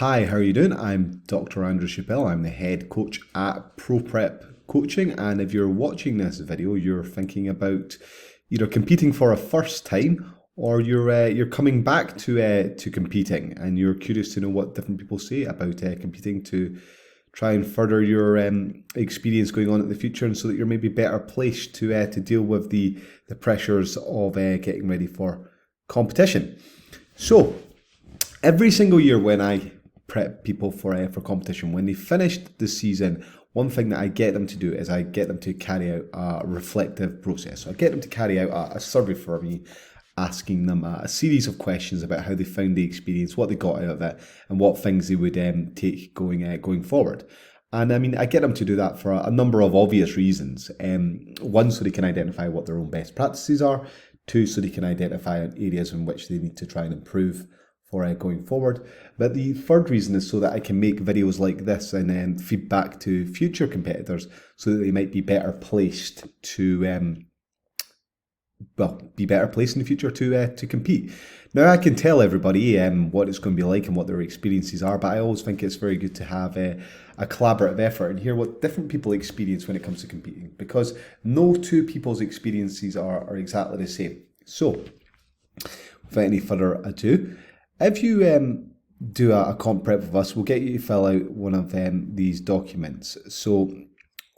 Hi, how are you doing? I'm Dr. Andrew Chappelle. I'm the head coach at ProPrep Coaching. And if you're watching this video, you're thinking about either competing for a first time or you're coming back to competing, and you're curious to know what different people say about competing to try and further your experience going on in the future, and so that you're maybe better placed to deal with the pressures of getting ready for competition. So every single year when I prep people for competition, when they finished the season, one thing that I get them to do is I get them to carry out a reflective process. So I get them to carry out a survey for me, asking them a series of questions about how they found the experience, what they got out of it, and what things they would take going forward. And I mean, I get them to do that for a number of obvious reasons. One, so they can identify what their own best practices are. Two, so they can identify areas in which they need to try and improve for going forward. But the third reason is so that I can make videos like this and then feed back to future competitors so that they might be better placed to be better placed in the future to compete. Now, I can tell everybody what it's going to be like and what their experiences are, but I always think it's very good to have a collaborative effort and hear what different people experience when it comes to competing, because no two people's experiences are exactly the same. So, without any further ado, if you do a comp prep with us, we'll get you to fill out one of these documents. So,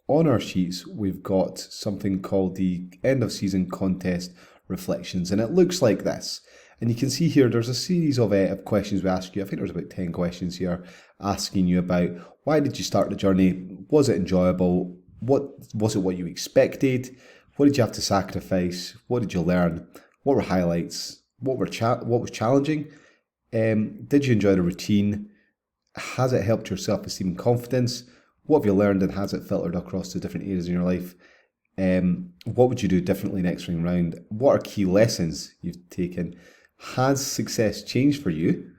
on our sheets, we've got something called the end of season contest reflections, and it looks like this. And you can see here, there's a series of questions we ask you. I think there's about 10 questions here asking you about why did you start the journey? Was it enjoyable? Was it what you expected? What did you have to sacrifice? What did you learn? What were highlights? What was challenging? Did you enjoy the routine? Has it helped your self-esteem and confidence? What have you learned, and has it filtered across the different areas in your life? What would you do differently next ring round? What are key lessons you've taken? Has success changed for you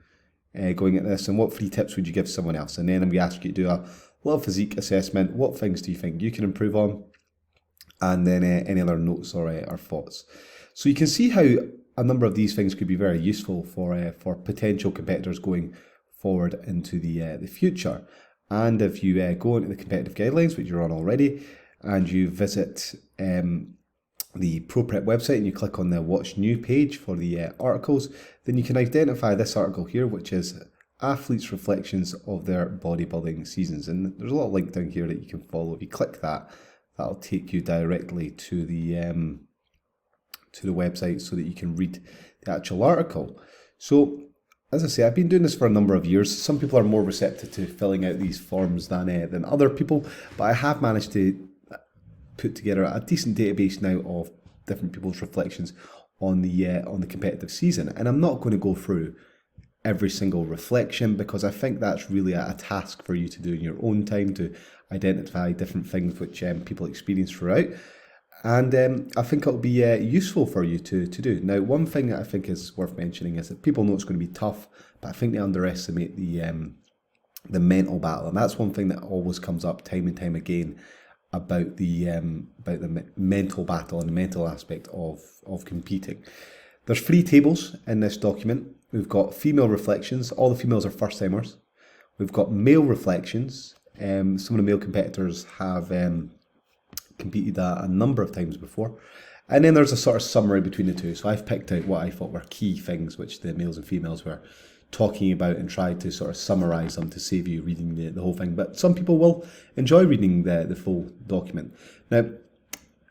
going at this? And what free tips would you give someone else? And then we ask you to do a little physique assessment. What things do you think you can improve on? And then any other notes or thoughts. So you can see how a number of these things could be very useful for potential competitors going forward into the future. And if you go into the competitive guidelines, which you're on already, and you visit the ProPrep website and you click on the Watch New page for the articles, then you can identify this article here, which is Athletes' Reflections of Their Bodybuilding Seasons. And there's a little link down here that you can follow. If you click that, that'll take you directly to the website so that you can read the actual article. So, as I say, I've been doing this for a number of years. Some people are more receptive to filling out these forms than other people, but I have managed to put together a decent database now of different people's reflections on the competitive season. And I'm not going to go through every single reflection, because I think that's really a task for you to do in your own time, to identify different things which people experience throughout. And I think it'll be useful for you to do. Now, one thing that I think is worth mentioning is that people know it's going to be tough, but I think they underestimate the mental battle. And that's one thing that always comes up time and time again about the mental battle and the mental aspect of competing. There's 3 tables in this document. We've got female reflections. All the females are first timers. We've got male reflections. Some of the male competitors have competed a number of times before. And then there's a sort of summary between the two. So I've picked out what I thought were key things which the males and females were talking about and tried to sort of summarize them to save you reading the whole thing. But some people will enjoy reading the full document. Now,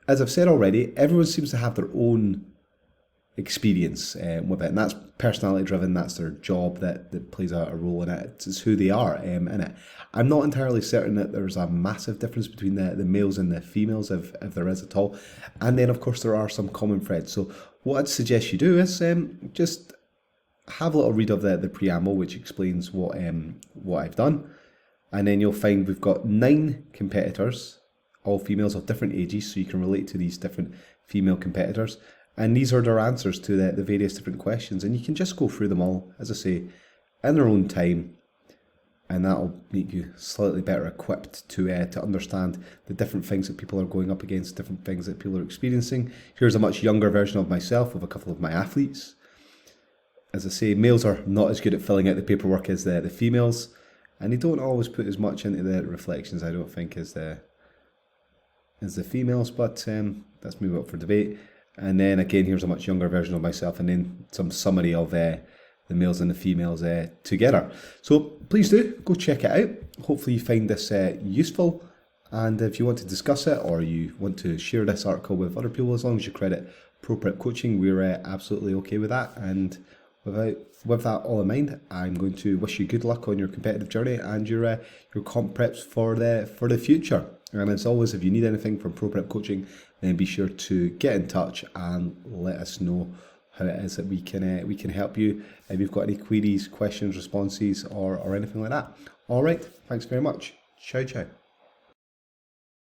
as I've said already, everyone seems to have their own experience with it, and that's personality driven. That's their job that plays a role in it. It's who they are in it. I'm not entirely certain that there's a massive difference between the males and the females, if there is at all. And then of course there are some common threads. So what I'd suggest you do is just have a little read of the preamble, which explains what I've done, and then you'll find we've got 9 competitors, all females of different ages, so you can relate to these different female competitors. And these are their answers to the various different questions. And you can just go through them all, as I say, in their own time. And that'll make you slightly better equipped to understand the different things that people are going up against, different things that people are experiencing. Here's a much younger version of myself with a couple of my athletes. as I say, males are not as good at filling out the paperwork as the females, and they don't always put as much into the reflections, I don't think, as the females, but that's maybe up for debate. And then again, here's a much younger version of myself, and then some summary of the males and the females together. So please do go check it out. Hopefully you find this useful, and if you want to discuss it or you want to share this article with other people, as long as you credit Pro Prep Coaching, we're absolutely okay with that. And with that all in mind, I'm going to wish you good luck on your competitive journey and your comp preps for the future. And as always, if you need anything from Pro Prep Coaching, then be sure to get in touch and let us know how it is that we can help you. If you've got any queries, questions, responses, or anything like that. All right, thanks very much. Ciao, ciao.